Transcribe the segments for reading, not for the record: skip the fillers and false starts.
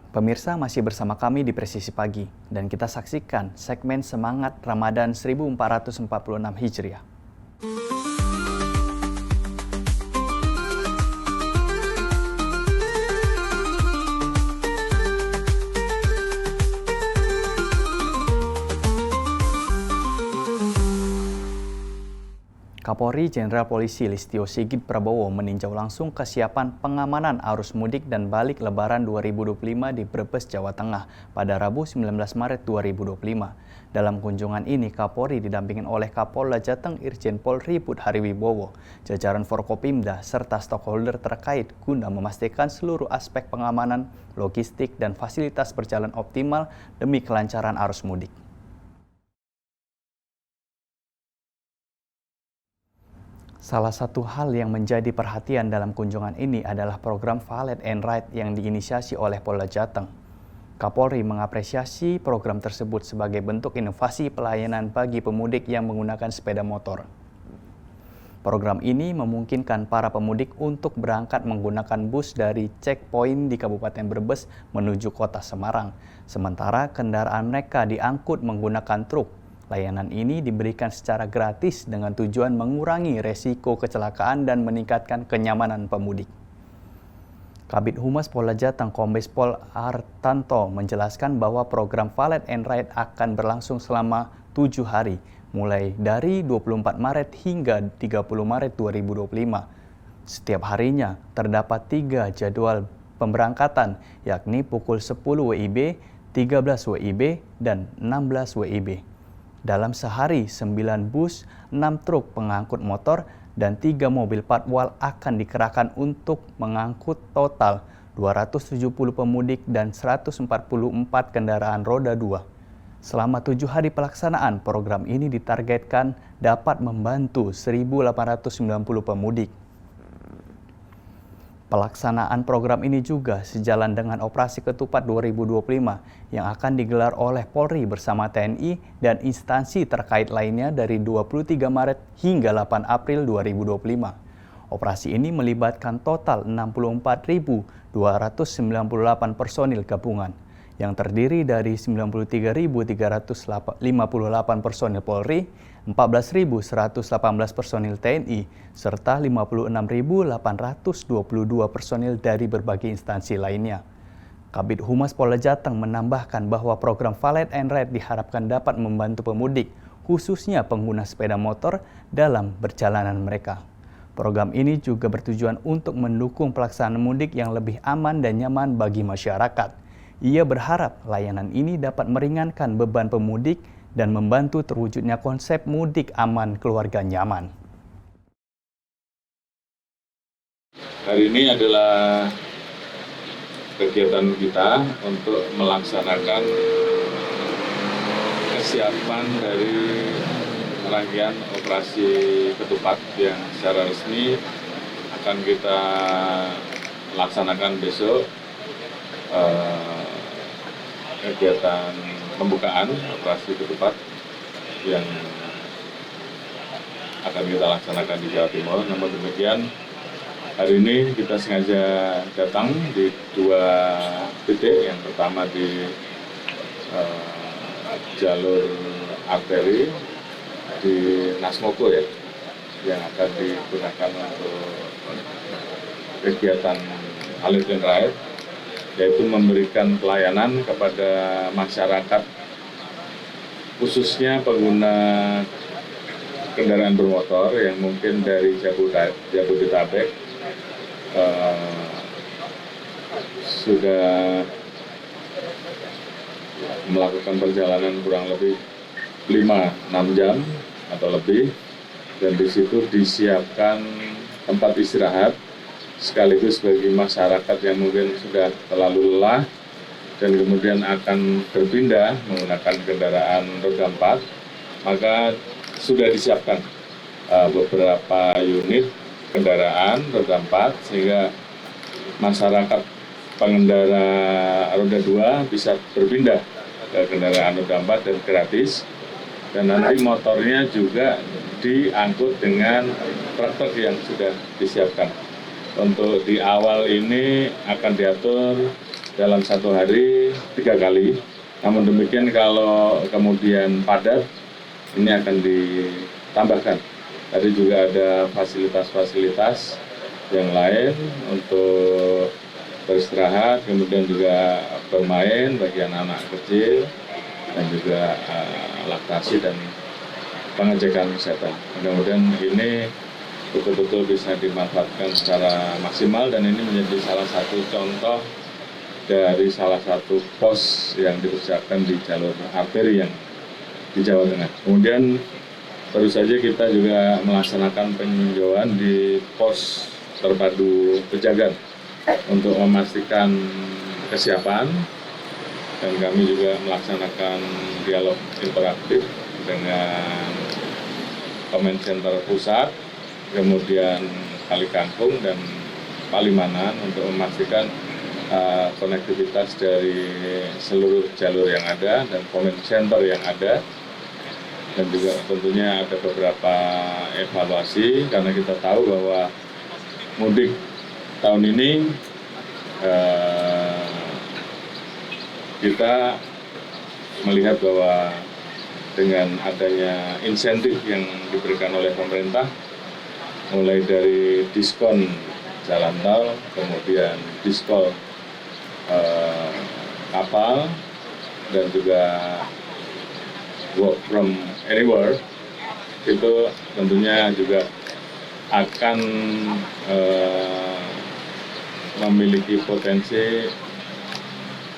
Pemirsa masih bersama kami di Presisi Pagi dan kita saksikan segmen Semangat Ramadan 1446 Hijriah. Kapolri Jenderal Polisi Listio Sigit Prabowo meninjau langsung kesiapan pengamanan arus mudik dan balik Lebaran 2025 di Brebes, Jawa Tengah pada Rabu 19 Maret 2025. Dalam kunjungan ini, Kapolri didampingin oleh Kapolda Jateng Irjen Pol Riput Hariwibowo, jajaran Forkopimda, serta stakeholder terkait guna memastikan seluruh aspek pengamanan, logistik, dan fasilitas berjalan optimal demi kelancaran arus mudik. Salah satu hal yang menjadi perhatian dalam kunjungan ini adalah program Valet and Ride yang diinisiasi oleh Polda Jateng. Kapolri mengapresiasi program tersebut sebagai bentuk inovasi pelayanan bagi pemudik yang menggunakan sepeda motor. Program ini memungkinkan para pemudik untuk berangkat menggunakan bus dari checkpoint di Kabupaten Brebes menuju Kota Semarang, sementara kendaraan mereka diangkut menggunakan truk. Layanan ini diberikan secara gratis dengan tujuan mengurangi resiko kecelakaan dan meningkatkan kenyamanan pemudik. Kabid Humas Polda Jateng Kombes Pol Artanto menjelaskan bahwa program Valet and Ride akan berlangsung selama 7 hari, mulai dari 24 Maret hingga 30 Maret 2025. Setiap harinya terdapat 3 jadwal pemberangkatan, yakni pukul 10 WIB, 13 WIB, dan 16 WIB. Dalam sehari, 9 bus, 6 truk pengangkut motor, dan 3 mobil patwal akan dikerahkan untuk mengangkut total 270 pemudik dan 144 kendaraan roda 2. Selama 7 hari pelaksanaan, program ini ditargetkan dapat membantu 1.890 pemudik. Pelaksanaan program ini juga sejalan dengan Operasi Ketupat 2025 yang akan digelar oleh Polri bersama TNI dan instansi terkait lainnya dari 23 Maret hingga 8 April 2025. Operasi ini melibatkan total 64.298 personil gabungan yang terdiri dari 93.358 personil Polri, 14.118 personil TNI, serta 56.822 personil dari berbagai instansi lainnya. Kabid Humas Polda Jateng menambahkan bahwa program Valet and Ride diharapkan dapat membantu pemudik, khususnya pengguna sepeda motor, dalam perjalanan mereka. Program ini juga bertujuan untuk mendukung pelaksanaan mudik yang lebih aman dan nyaman bagi masyarakat. Ia berharap layanan ini dapat meringankan beban pemudik dan membantu terwujudnya konsep mudik aman keluarga nyaman. Hari ini adalah kegiatan kita untuk melaksanakan kesiapan dari rangkaian operasi ketupat yang secara resmi akan kita laksanakan besok. Kegiatan pembukaan operasi ketupat yang akan kita laksanakan di Jawa Timur. Namun demikian, hari ini kita sengaja datang di 2 titik. Yang pertama di jalur arteri di Nasmoko ya, yang akan digunakan untuk kegiatan Valet and Ride, yaitu memberikan pelayanan kepada masyarakat, khususnya pengguna kendaraan bermotor yang mungkin dari Jabodetabek sudah melakukan perjalanan kurang lebih 5-6 jam atau lebih, dan di situ disiapkan tempat istirahat sekaligus bagi masyarakat yang mungkin sudah terlalu lelah dan kemudian akan berpindah menggunakan kendaraan roda 4, maka sudah disiapkan beberapa unit kendaraan roda 4 sehingga masyarakat pengendara roda 2 bisa berpindah kendaraan roda 4 dan gratis. Dan nanti motornya juga diangkut dengan truk yang sudah disiapkan. Untuk di awal ini akan diatur dalam 1 hari 3 kali. Namun demikian kalau kemudian padat, ini akan ditambahkan. Tadi juga ada fasilitas-fasilitas yang lain untuk beristirahat, kemudian juga bermain bagi anak-anak kecil, dan juga laktasi dan pengecekan kesehatan. Mudah-mudahan ini betul-betul bisa dimanfaatkan secara maksimal, dan ini menjadi salah satu contoh dari salah satu pos yang dipersiapkan di jalur arteri yang di Jawa Tengah. Kemudian baru saja kita juga melaksanakan peninjauan di pos terpadu Pejagan untuk memastikan kesiapan, dan kami juga melaksanakan dialog interaktif dengan Command Center Pusat, kemudian Kali Kangkung dan Palimanan untuk memastikan konektivitas dari seluruh jalur yang ada dan Command Center yang ada. Dan juga tentunya ada beberapa evaluasi karena kita tahu bahwa mudik tahun ini kita melihat bahwa dengan adanya insentif yang diberikan oleh pemerintah, mulai dari diskon jalan tol, kemudian diskon kapal, dan juga work from anywhere, itu tentunya juga akan memiliki potensi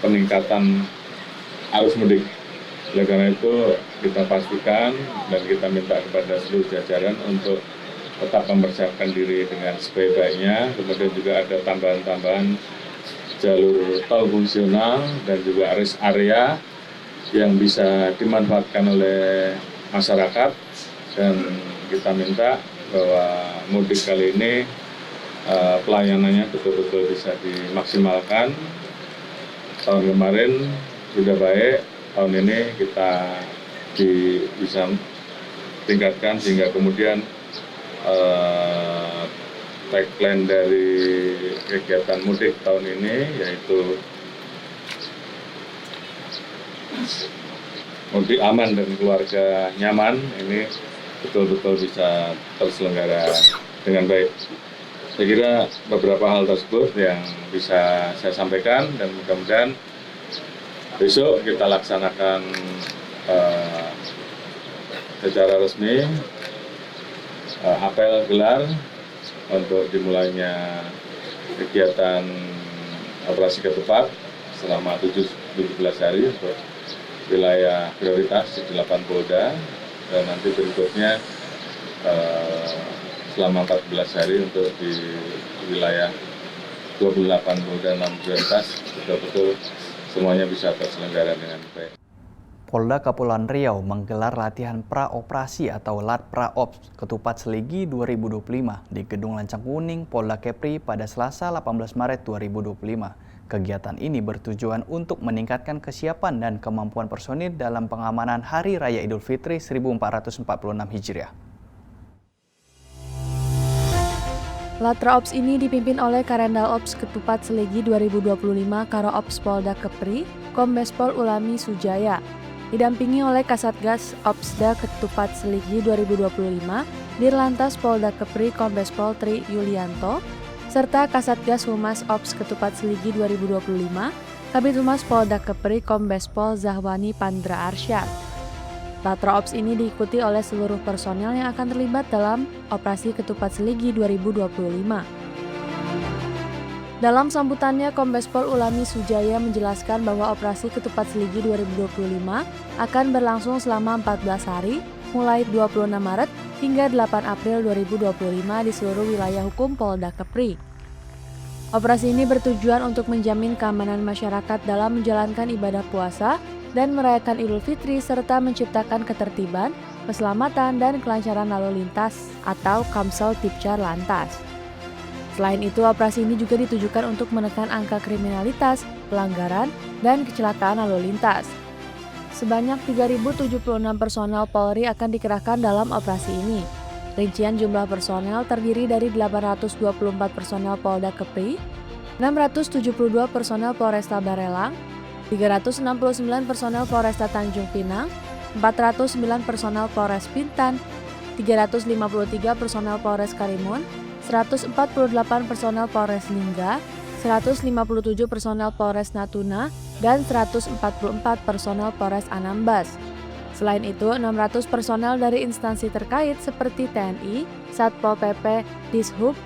peningkatan arus mudik. Oleh karena itu kita pastikan dan kita minta kepada seluruh jajaran untuk tetap mempersiapkan diri dengan sebaik-baiknya. Kemudian juga ada tambahan-tambahan jalur tol fungsional dan juga rest area yang bisa dimanfaatkan oleh masyarakat, dan kita minta bahwa mudik kali ini pelayanannya betul-betul bisa dimaksimalkan. Tahun kemarin sudah baik, tahun ini kita bisa tingkatkan sehingga kemudian tagline dari kegiatan mudik tahun ini yaitu mudik aman dan keluarga nyaman, ini betul-betul bisa terselenggara dengan baik. Saya kira beberapa hal tersebut yang bisa saya sampaikan, dan mudah-mudahan besok kita laksanakan secara resmi apel gelar untuk dimulainya kegiatan operasi ketupat selama 17 hari untuk wilayah prioritas di 8 Polda, dan nanti berikutnya selama 14 hari untuk di wilayah 28 Polda 6 prioritas, betul-betul semuanya bisa terselenggara dengan baik. Polda Kepulauan Riau menggelar latihan pra-operasi atau LAT-Praops Ketupat Seligi 2025 di Gedung Lancang Kuning, Polda Kepri pada Selasa 18 Maret 2025. Kegiatan ini bertujuan untuk meningkatkan kesiapan dan kemampuan personil dalam pengamanan Hari Raya Idul Fitri 1446 Hijriah. LAT-Praops ini dipimpin oleh Karendal Ops Ketupat Seligi 2025 Karo Ops Polda Kepri, Kombes Pol Ulami Sujaya. Didampingi oleh Kasatgas Opsda Ketupat Seligi 2025, Dirlantas Polda Kepri Kombes Pol Tri Yulianto, serta Kasatgas Humas Ops Ketupat Seligi 2025, Kabid Humas Polda Kepri Kombes Pol Zahwani Pandra Arsyad. LAT-Praops ini diikuti oleh seluruh personel yang akan terlibat dalam Operasi Ketupat Seligi 2025. Dalam sambutannya, Kombes Pol Ulami Sujaya menjelaskan bahwa Operasi Ketupat Seligi 2025 akan berlangsung selama 14 hari, mulai 26 Maret hingga 8 April 2025 di seluruh wilayah hukum Polda Kepri. Operasi ini bertujuan untuk menjamin keamanan masyarakat dalam menjalankan ibadah puasa dan merayakan Idul Fitri serta menciptakan ketertiban, keselamatan, dan kelancaran lalu lintas atau Kamsel Tipcar Lantas. Selain itu, operasi ini juga ditujukan untuk menekan angka kriminalitas, pelanggaran, dan kecelakaan lalu lintas. Sebanyak 3.076 personel Polri akan dikerahkan dalam operasi ini. Rincian jumlah personel terdiri dari 824 personel Polda Kepri, 672 personel Polresta Barelang, 369 personel Polresta Tanjung Pinang, 409 personel Polres Bintan, 353 personel Polres Karimun, 148 personel Polres Lingga, 157 personel Polres Natuna, dan 144 personel Polres Anambas. Selain itu, 600 personel dari instansi terkait seperti TNI, Satpol PP, Dishub,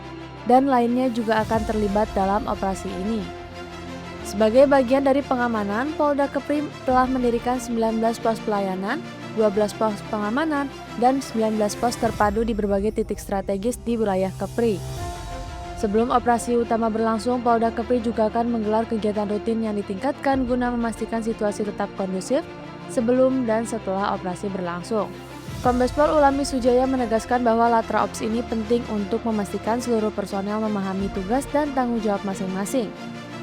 dan lainnya juga akan terlibat dalam operasi ini. Sebagai bagian dari pengamanan, Polda Kepri telah mendirikan 19 pos pelayanan, 12 pos pengamanan, dan 19 pos terpadu di berbagai titik strategis di wilayah Kepri. Sebelum operasi utama berlangsung, Polda Kepri juga akan menggelar kegiatan rutin yang ditingkatkan guna memastikan situasi tetap kondusif sebelum dan setelah operasi berlangsung. Kombes Pol Ulami Sujaya menegaskan bahwa Latra Ops ini penting untuk memastikan seluruh personel memahami tugas dan tanggung jawab masing-masing,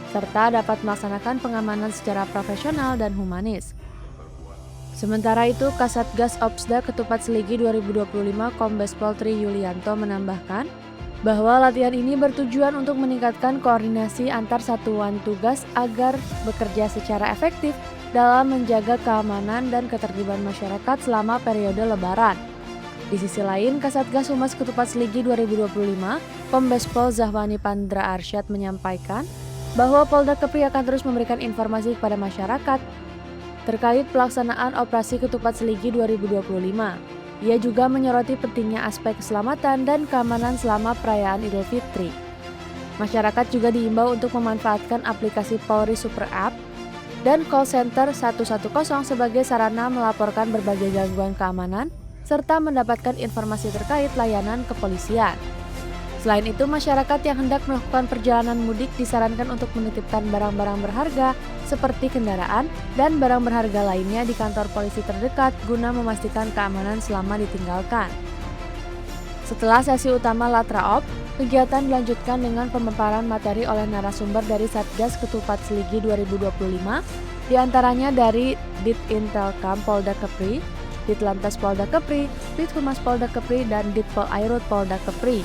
serta dapat melaksanakan pengamanan secara profesional dan humanis. Sementara itu, Kasatgas Opsda Ketupat Seligi 2025 Kombes Pol Tri Yulianto menambahkan bahwa latihan ini bertujuan untuk meningkatkan koordinasi antar satuan tugas agar bekerja secara efektif dalam menjaga keamanan dan ketertiban masyarakat selama periode Lebaran. Di sisi lain, Kasatgas Humas Ketupat Seligi 2025, Kombes Pol Zahwani Pandra Arsyad menyampaikan bahwa Polda Kepri akan terus memberikan informasi kepada masyarakat terkait pelaksanaan operasi Ketupat Seligi 2025. Ia juga menyoroti pentingnya aspek keselamatan dan keamanan selama perayaan Idul Fitri. Masyarakat juga diimbau untuk memanfaatkan aplikasi Polri Super App dan call center 110 sebagai sarana melaporkan berbagai gangguan keamanan serta mendapatkan informasi terkait layanan kepolisian. Selain itu, masyarakat yang hendak melakukan perjalanan mudik disarankan untuk menitipkan barang-barang berharga seperti kendaraan dan barang berharga lainnya di kantor polisi terdekat guna memastikan keamanan selama ditinggalkan. Setelah sesi utama Latra Op, kegiatan dilanjutkan dengan pemaparan materi oleh narasumber dari Satgas Ketupat Seligi 2025, diantaranya dari Ditintelkam Polda Kepri, Ditlantas Polda Kepri, Dithumas Polda Kepri, dan Ditpol Airut Polda Kepri.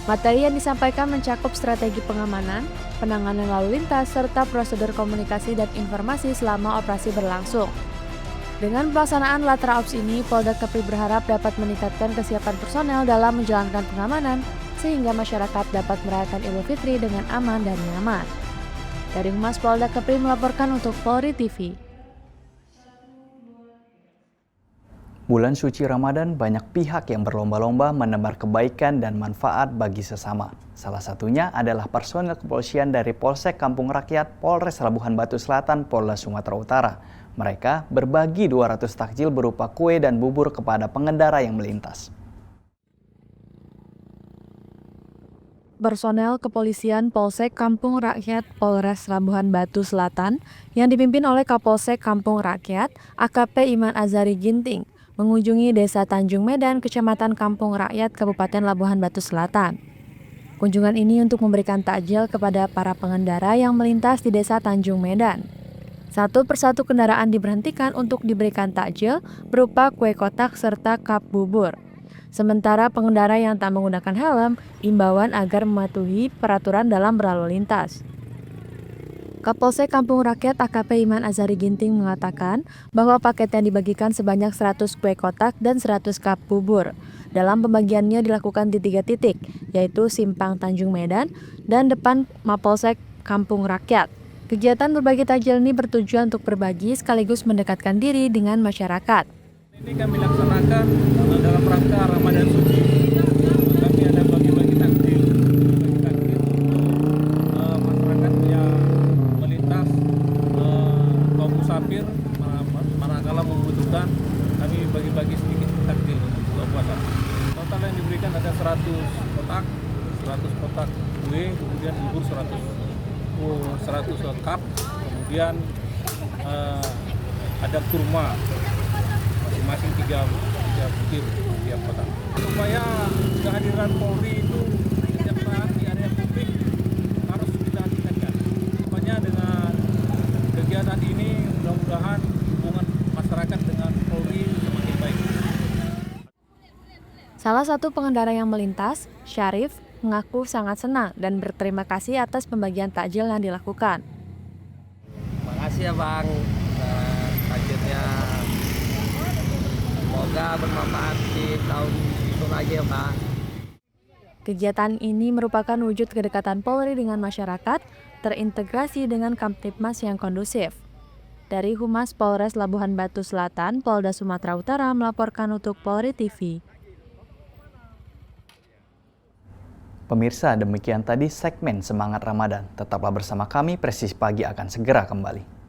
Materi yang disampaikan mencakup strategi pengamanan, penanganan lalu lintas, serta prosedur komunikasi dan informasi selama operasi berlangsung. Dengan pelaksanaan Latra Ops ini, Polda Kepri berharap dapat meningkatkan kesiapan personel dalam menjalankan pengamanan, sehingga masyarakat dapat merayakan Idul Fitri dengan aman dan nyaman. Dari Humas Polda Kepri melaporkan untuk Polri TV. Bulan suci Ramadan, banyak pihak yang berlomba-lomba menebar kebaikan dan manfaat bagi sesama. Salah satunya adalah personel kepolisian dari Polsek Kampung Rakyat, Polres Labuhan Batu Selatan, Polda Sumatera Utara. Mereka berbagi 200 takjil berupa kue dan bubur kepada pengendara yang melintas. Personel kepolisian Polsek Kampung Rakyat Polres Labuhan Batu Selatan yang dipimpin oleh Kapolsek Kampung Rakyat AKP Iman Azari Ginting mengunjungi Desa Tanjung Medan, Kecamatan Kampung Rakyat, Kabupaten Labuhan Batu Selatan. Kunjungan ini untuk memberikan takjil kepada para pengendara yang melintas di Desa Tanjung Medan. Satu persatu kendaraan diberhentikan untuk diberikan takjil berupa kue kotak serta cup bubur. Sementara pengendara yang tak menggunakan helm, imbauan agar mematuhi peraturan dalam berlalu lintas. Kapolsek Kampung Rakyat AKP Iman Azari Ginting mengatakan bahwa paket yang dibagikan sebanyak 100 kue kotak dan 100 cup bubur. Dalam pembagiannya dilakukan di 3 titik, yaitu Simpang Tanjung Medan dan depan Mapolsek Kampung Rakyat. Kegiatan berbagi takjil ini bertujuan untuk berbagi sekaligus mendekatkan diri dengan masyarakat. Ini kami laksanakan dalam rangka Ramadan Suci. Kami ada bagi-bagi takjil masyarakat yang melintas, kaum musafir, manakala membutuhkan, kami bagi-bagi sedikit takjil untuk buka puasa. Total yang diberikan ada 100 kotak kue, kemudian bubur 100 cup, kemudian ada kurma masing-masing 3 butir tiap kotak. Supaya kehadiran Polri itu setiap saat di area publik harus kita tingkatkan. Supaya dengan kegiatan ini mudah-mudahan hubungan masyarakat Salah satu pengendara yang melintas, Syarif, mengaku sangat senang dan berterima kasih atas pembagian takjil yang dilakukan. Makasih ya Bang, takjilnya semoga bermanfaat di tahun itu lagi ya Pak. Kegiatan ini merupakan wujud kedekatan Polri dengan masyarakat, terintegrasi dengan Kamtibmas yang kondusif. Dari Humas Polres Labuhan Batu Selatan, Polda Sumatera Utara melaporkan untuk Polri TV. Pemirsa, demikian tadi segmen Semangat Ramadan. Tetaplah bersama kami, Presisi Pagi akan segera kembali.